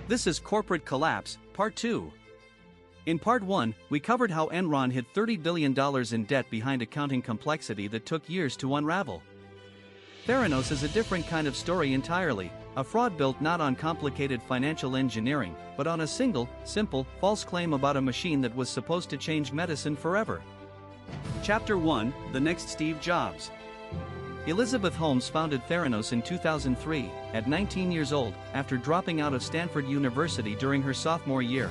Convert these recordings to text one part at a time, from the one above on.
This is Corporate Collapse, Part 2. In Part 1, we covered how Enron hid $30 billion in debt behind accounting complexity that took years to unravel. Theranos is a different kind of story entirely, a fraud built not on complicated financial engineering, but on a single, simple, false claim about a machine that was supposed to change medicine forever. Chapter 1, The Next Steve Jobs. Elizabeth Holmes founded Theranos in 2003, at 19 years old, after dropping out of Stanford University during her sophomore year.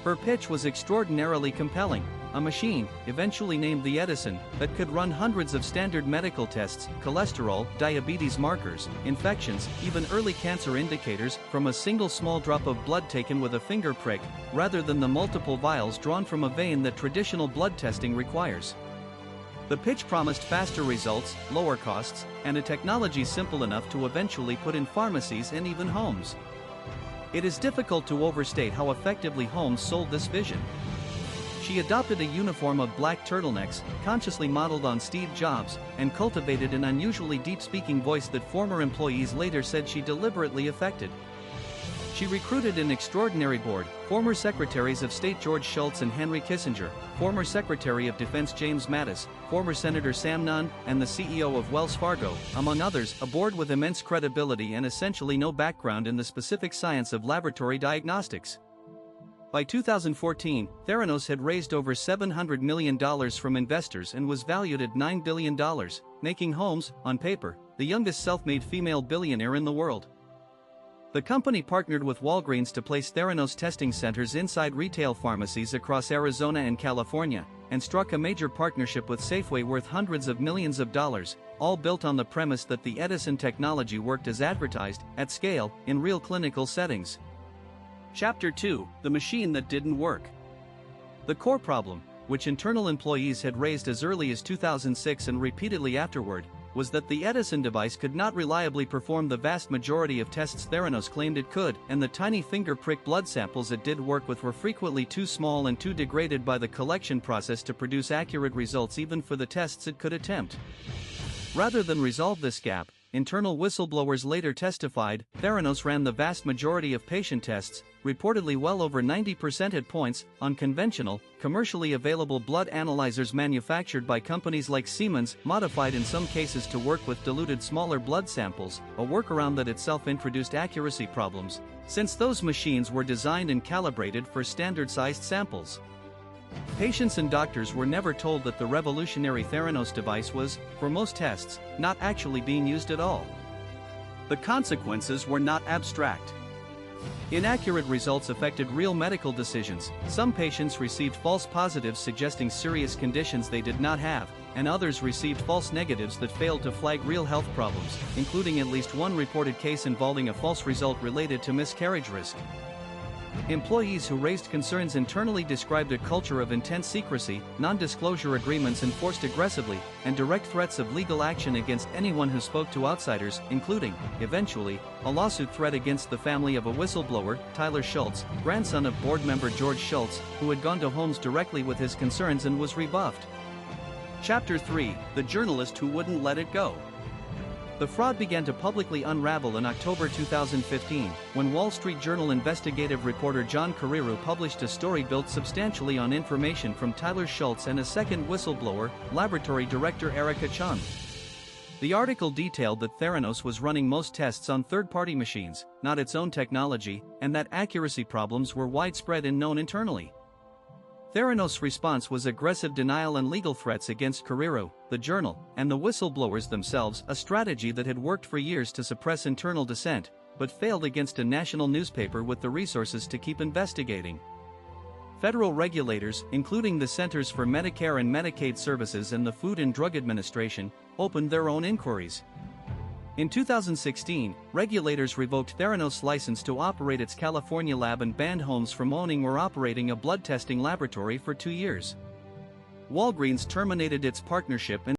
Her pitch was extraordinarily compelling: a machine, eventually named the Edison, that could run hundreds of standard medical tests, cholesterol, diabetes markers, infections, even early cancer indicators, from a single small drop of blood taken with a finger prick, rather than the multiple vials drawn from a vein that traditional blood testing requires. The pitch promised faster results, lower costs, and a technology simple enough to eventually put in pharmacies and even homes. It is difficult to overstate how effectively Holmes sold this vision. She adopted a uniform of black turtlenecks, consciously modeled on Steve Jobs, and cultivated an unusually deep-speaking voice that former employees later said she deliberately affected. She recruited an extraordinary board: former Secretaries of State George Shultz and Henry Kissinger, former Secretary of Defense James Mattis, former Senator Sam Nunn, and the CEO of Wells Fargo, among others, a board with immense credibility and essentially no background in the specific science of laboratory diagnostics. By 2014, Theranos had raised over $700 million from investors and was valued at $9 billion, making Holmes, on paper, the youngest self-made female billionaire in the world. The company partnered with Walgreens to place Theranos testing centers inside retail pharmacies across Arizona and California, and struck a major partnership with Safeway worth hundreds of millions of dollars, all built on the premise that the Edison technology worked as advertised, at scale, in real clinical settings. Chapter 2, The Machine That Didn't Work. The core problem, which internal employees had raised as early as 2006 and repeatedly afterward, was that the Edison device could not reliably perform the vast majority of tests Theranos claimed it could, and the tiny finger prick blood samples it did work with were frequently too small and too degraded by the collection process to produce accurate results even for the tests it could attempt. Rather than resolve this gap, internal whistleblowers later testified, Theranos ran the vast majority of patient tests, reportedly well over 90% at points, on conventional, commercially available blood analyzers manufactured by companies like Siemens, modified in some cases to work with diluted smaller blood samples, a workaround that itself introduced accuracy problems, since those machines were designed and calibrated for standard-sized samples. Patients and doctors were never told that the revolutionary Theranos device was, for most tests, not actually being used at all. The consequences were not abstract. Inaccurate results affected real medical decisions. Some patients received false positives suggesting serious conditions they did not have, and others received false negatives that failed to flag real health problems, including at least one reported case involving a false result related to miscarriage risk. Employees who raised concerns internally described a culture of intense secrecy, non-disclosure agreements enforced aggressively, and direct threats of legal action against anyone who spoke to outsiders, including, eventually, a lawsuit threat against the family of a whistleblower, Tyler Shultz, grandson of board member George Shultz, who had gone to Holmes directly with his concerns and was rebuffed. Chapter 3, The Journalist Who Wouldn't Let It Go. The fraud began to publicly unravel in October 2015, when Wall Street Journal investigative reporter John Carreyrou published a story built substantially on information from Tyler Shultz and a second whistleblower, laboratory director Erica Chung. The article detailed that Theranos was running most tests on third-party machines, not its own technology, and that accuracy problems were widespread and known internally. Theranos' response was aggressive denial and legal threats against Carreyrou, the journal, and the whistleblowers themselves, a strategy that had worked for years to suppress internal dissent, but failed against a national newspaper with the resources to keep investigating. Federal regulators, including the Centers for Medicare and Medicaid Services and the Food and Drug Administration, opened their own inquiries. In 2016, regulators revoked Theranos' license to operate its California lab and banned Holmes from owning or operating a blood testing laboratory for 2 years. Walgreens terminated its partnership and